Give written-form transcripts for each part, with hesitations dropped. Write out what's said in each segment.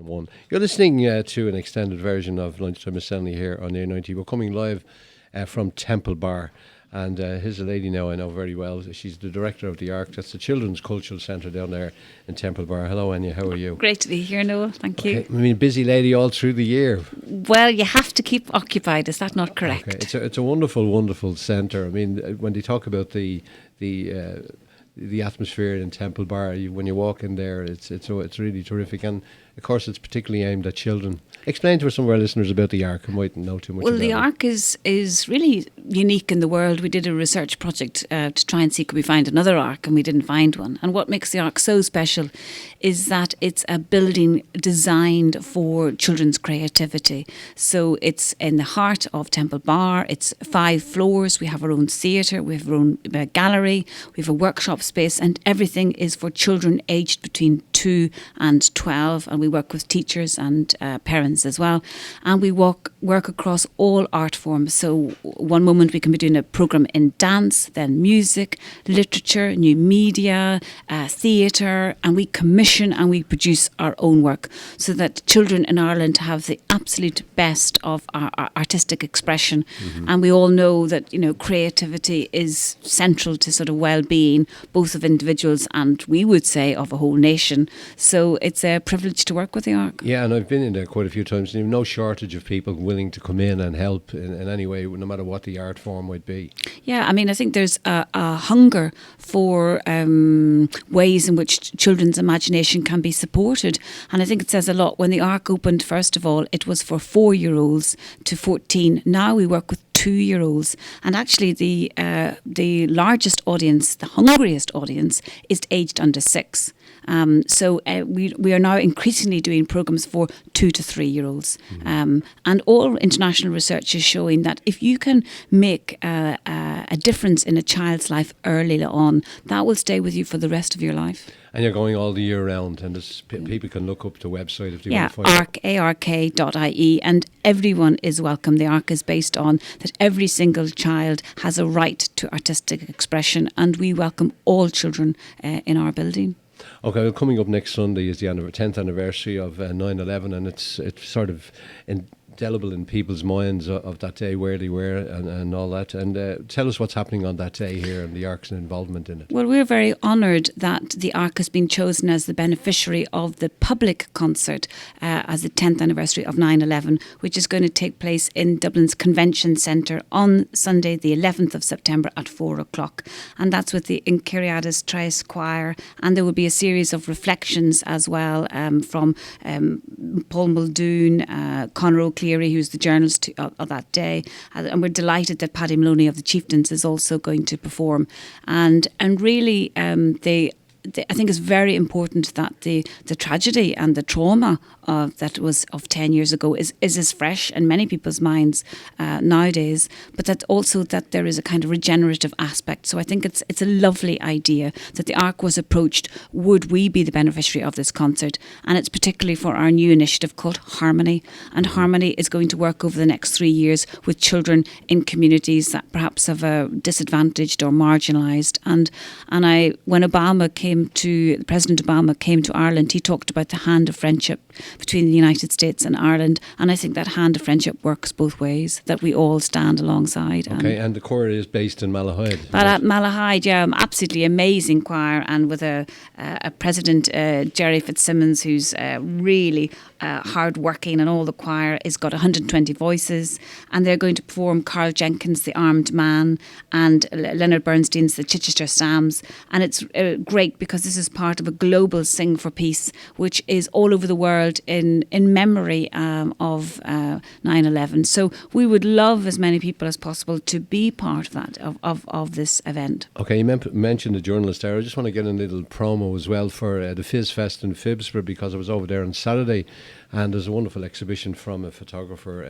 One. You're listening to an extended version of Lunchtime with Stanley here on A90. We're coming live from Temple Bar. And here's a lady now I know very well. She's the director of the ARC. That's the Children's Cultural Centre down there in Temple Bar. Hello, Enya. How are you? Great to be here, Noel. Thank you. I mean, busy lady all through the year. Well, you have to keep occupied. Is that not correct? Okay. It's a wonderful, wonderful centre. I mean, when they talk about the atmosphere in Temple Bar, when you walk in there, it's really terrific. And of course, it's particularly aimed at children. Explain to some of our listeners about the ARC. I mightn't know too much about it. Well, the ARC is really unique in the world. We did a research project to try and see could we find another ARC, and we didn't find one. And what makes the ARC so special is that it's a building designed for children's creativity. So it's in the heart of Temple Bar. It's 5 floors. We have our own theatre. We have our own gallery. We have a workshop space, and everything is for children aged between 2 and 12. And we work with teachers and parents as well, and we work across all art forms. So one moment we can be doing a programme in dance, then music, literature, new media, theatre, and we commission and we produce our own work so that children in Ireland have the absolute best of our artistic expression. Mm-hmm. And we all know that, you know, creativity is central to sort of well-being, both of individuals and, we would say, of a whole nation. So it's a privilege to work with the ARC. Yeah, and I've been in there quite a few times, and you've no shortage of people willing to come in and help in any way, no matter what the art form might be. Yeah, I mean, I think there's a hunger for ways in which children's imagination can be supported. And I think it says a lot. When the ARC opened, first of all, it was for 4-year-olds to 14. Now we work with 2-year-olds, and actually the largest audience, the hungriest audience, is aged under 6. So we are now increasingly doing programmes for 2 to 3-year-olds. Mm-hmm. And all international research is showing that if you can make a difference in a child's life early on, that will stay with you for the rest of your life. And you're going all the year round, and people can look up the website if they want to find it. ark.ie, and everyone is welcome. The ARC is based on that every single child has a right to artistic expression, and we welcome all children in our building. Okay, well, coming up next Sunday is the 10th anniversary of 9/11, and it's sort of indelible in people's minds of that day, where they were and all that. And tell us what's happening on that day here and the ARC's involvement in it. Well, we're very honoured that the ARC has been chosen as the beneficiary of the public concert as the 10th anniversary of 9/11, which is going to take place in Dublin's Convention Centre on Sunday, the 11th of September at 4 o'clock. And that's with the Incuriatis Tres Choir. And there will be a series of reflections as well from Paul Muldoon, Conor O'Cleary, who's the journalist of that day, and we're delighted that Paddy Maloney of the Chieftains is also going to perform. And really, I think it's very important that the tragedy and the trauma that was of 10 years ago is as fresh in many people's minds nowadays, but that also that there is a kind of regenerative aspect. So I think it's a lovely idea that the ARC was approached, would we be the beneficiary of this concert? And it's particularly for our new initiative called Harmony. And Harmony is going to work over the next 3 years with children in communities that perhaps have disadvantaged or marginalised. And when President Obama came to Ireland, he talked about the hand of friendship between the United States and Ireland, and I think that hand of friendship works both ways, that we all stand alongside. Okay, and the choir is based in Malahide. Malahide, yeah, absolutely amazing choir, and with a president, Jerry Fitzsimmons, who's really hard-working, and all the choir has got 120 voices, and they're going to perform Carl Jenkins' The Armed Man and Leonard Bernstein's The Chichester Psalms, and it's great because this is part of a global Sing for Peace, which is all over the world in memory of 9/11. So we would love as many people as possible to be part of that, of this event. Okay, you mentioned the journalist there. I just want to get a little promo as well for the Fizz Fest in Phibsborough, because I was over there on Saturday, and there's a wonderful exhibition from a photographer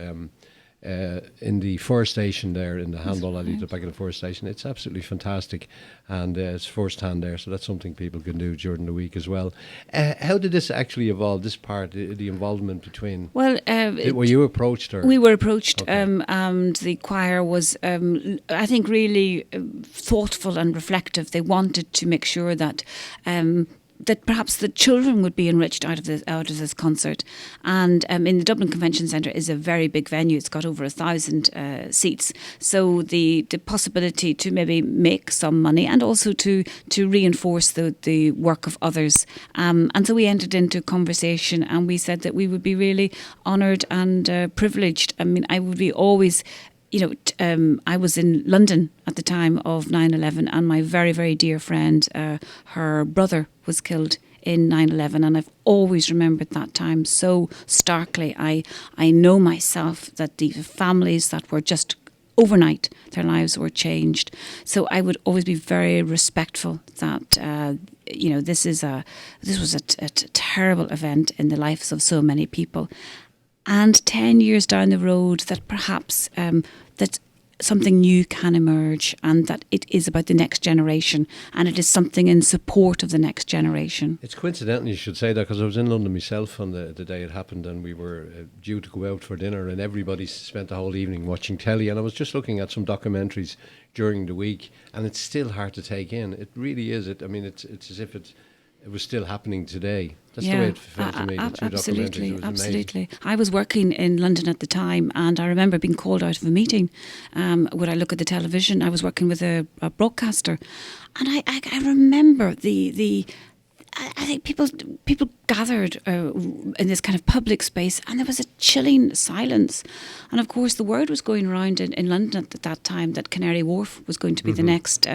in the fire station there, in the handball alley at the back of the fire station. It's absolutely fantastic, and it's first hand there, so that's something people can do during the week as well. How did this actually evolve, this part, the involvement between... Well, were you approached? Or? We were approached, okay. And the choir was, I think, really thoughtful and reflective. They wanted to make sure that that perhaps the children would be enriched out of this concert. And in the Dublin Convention Centre is a very big venue. It's got over 1,000 seats. So the possibility to maybe make some money and also to reinforce the work of others. And so we entered into conversation and we said that we would be really honoured and privileged. I mean, I would be always... I was in London at the time of 9/11, and my very, very dear friend, her brother was killed in 9/11, and I've always remembered that time so starkly. I know myself that the families that were just overnight, their lives were changed. So I would always be very respectful that this was a terrible event in the lives of so many people. And 10 years down the road, that perhaps that something new can emerge, and that it is about the next generation, and it is something in support of the next generation. It's coincidental you should say that, because I was in London myself on the day it happened, and we were due to go out for dinner, and everybody spent the whole evening watching telly, and I was just looking at some documentaries during the week, and it's still hard to take in. It really is. It's as if it was still happening today. That's the way it felt to me. The two absolutely, documentaries, it was absolutely. amazing. I was working in London at the time, and I remember being called out of a meeting. Would I look at the television? I was working with a broadcaster, and I remember I think people gathered in this kind of public space, and there was a chilling silence. And of course, the word was going around in London at that time that Canary Wharf was going to be the next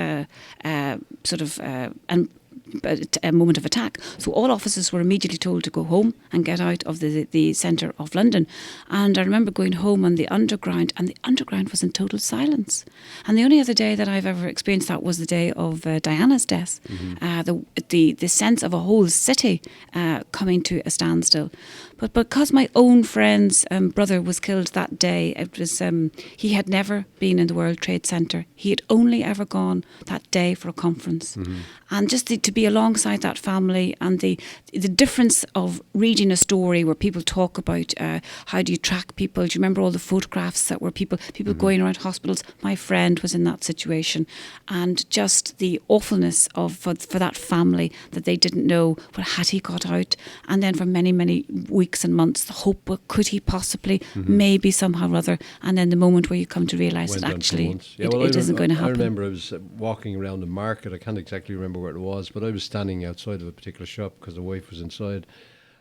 a moment of attack. So all officers were immediately told to go home and get out of the centre of London. And I remember going home on the Underground, and the Underground was in total silence. And the only other day that I've ever experienced that was the day of Diana's death. The sense of a whole city coming to a standstill. But because my own friend's brother was killed that day, it was he had never been in the World Trade Center. He had only ever gone that day for a conference. And just to be alongside that family, and the difference of reading a story where people talk about how do you track people. Do you remember all the photographs that were people going around hospitals? My friend was in that situation, and just the awfulness for that family, that they didn't know, well, had he got out? And then for many, many weeks and months, the hope, well, could he possibly, maybe somehow or other, and then the moment where you come to realise that actually it isn't going to happen. I remember I was walking around the market. I can't exactly remember where it was, but I was standing outside of a particular shop because the wife was inside,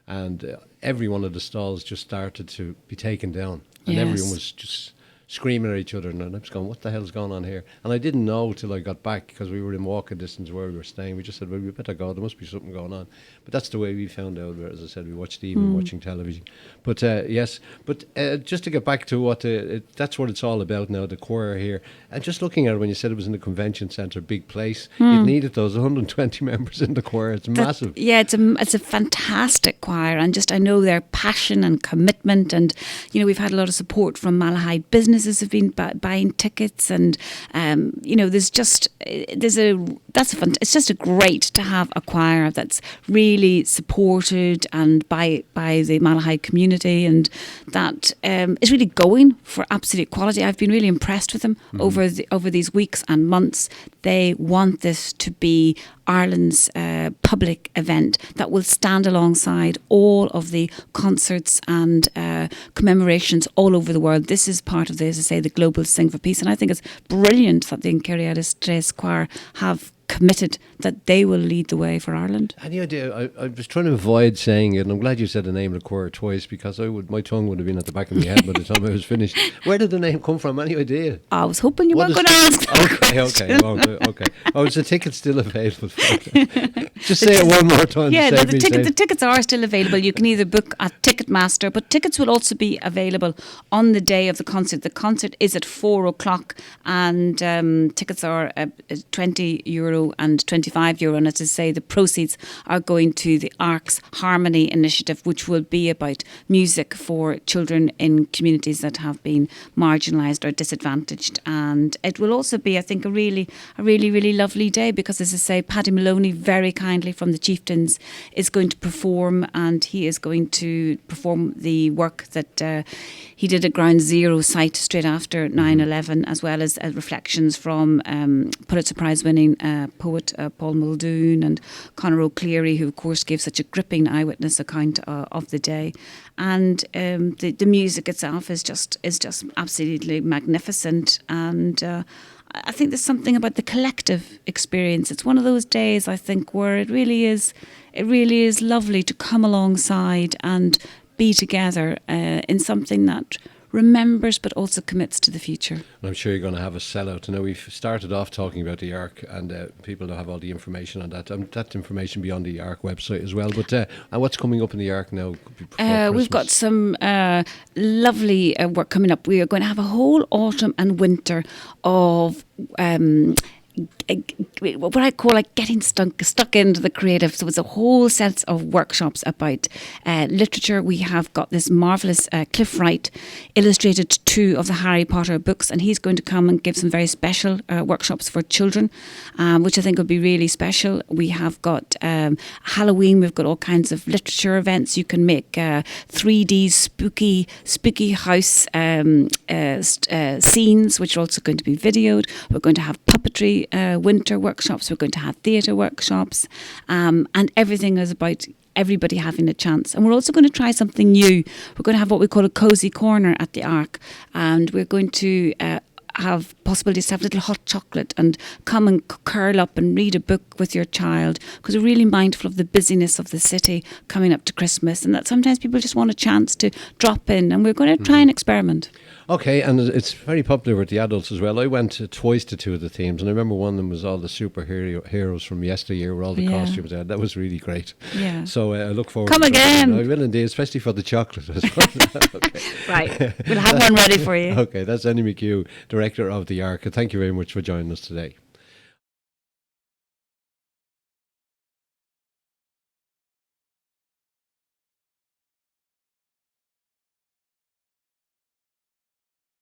and every one of the stalls just started to be taken down, and everyone was just screaming at each other, and I was going, what the hell's going on here? And I didn't know till I got back, because we were in walking distance where we were staying. We just said, well, we better go, there must be something going on. But that's the way we found out, where, as I said, we watched the evening watching television. But just to get back to what that's what it's all about now, the choir here. And just looking at it, when you said it was in the convention centre, big place, it needed those 120 members in the choir. It's massive. Yeah, it's a fantastic choir, and just I know their passion and commitment, and we've had a lot of support from Malahide businesses have been buying tickets, and it's just great to have a choir that's really supported and by the Malahide community, and that is really going for absolute quality. I've been really impressed with them over these weeks and months. They want this to be Ireland's public event that will stand alongside all of the concerts and commemorations all over the world. This is part of as I say, the Global Sing for Peace, and I think it's brilliant that the Incuriatis Tres Choir have committed that they will lead the way for Ireland. Any idea? I was trying to avoid saying it, and I'm glad you said the name of the choir twice, because my tongue would have been at the back of my head by the time I was finished. Where did the name come from? Any idea? I was hoping you weren't going to ask that Okay. Oh, is the ticket still available? Just say it one more time. Yeah, the tickets are still available. You can either book at Ticketmaster, but tickets will also be available on the day of the concert. The concert is at 4:00, and tickets are €20 and €25, and as I say, the proceeds are going to the Arcs Harmony Initiative, which will be about music for children in communities that have been marginalised or disadvantaged. And it will also be, I think, a really lovely day, because, as I say, Paddy Maloney, very kindly from the Chieftains, is going to perform, and he is going to perform the work that he did at Ground Zero site straight after 9/11, as well as reflections from Pulitzer Prize winning poet Paul Muldoon and Conor O'Cleary, who of course gave such a gripping eyewitness account of the day. And the music itself is just absolutely magnificent. And I think there's something about the collective experience. It's one of those days, I think, where it really is lovely to come alongside and be together in something that remembers but also commits to the future. And I'm sure you're going to have a sellout. I know we've started off talking about the Ark, and people don't have all the information on that. That information be on the Ark website as well. But and what's coming up in the Ark now? We've got some lovely work coming up. We are going to have a whole autumn and winter of what I call like getting stuck into the creative. So it's a whole set of workshops about literature. We have got this marvellous Cliff Wright illustrated 2 of the Harry Potter books, and he's going to come and give some very special workshops for children, which I think will be really special. We have got Halloween. We've got all kinds of literature events. You can make 3D spooky house scenes, which are also going to be videoed. We're going to have puppetry winter workshops. We're going to have theatre workshops, and everything is about everybody having a chance. And we're also going to try something new. We're going to have what we call a cosy corner at the Ark, and we're going to have possibilities to have a little hot chocolate and come and curl up and read a book with your child, because we're really mindful of the busyness of the city coming up to Christmas, and that sometimes people just want a chance to drop in, and we're going to try and experiment. Okay, and it's very popular with the adults as well. I went twice to 2 of the themes, and I remember one of them was all the heroes from yesteryear with all the costumes there. That was really great. Yeah. So I look forward Come to again. I will indeed, especially for the chocolate as well. Okay. Right. We'll have one ready for you. Okay, that's Eina McHugh, Director of the Ark. Thank you very much for joining us today.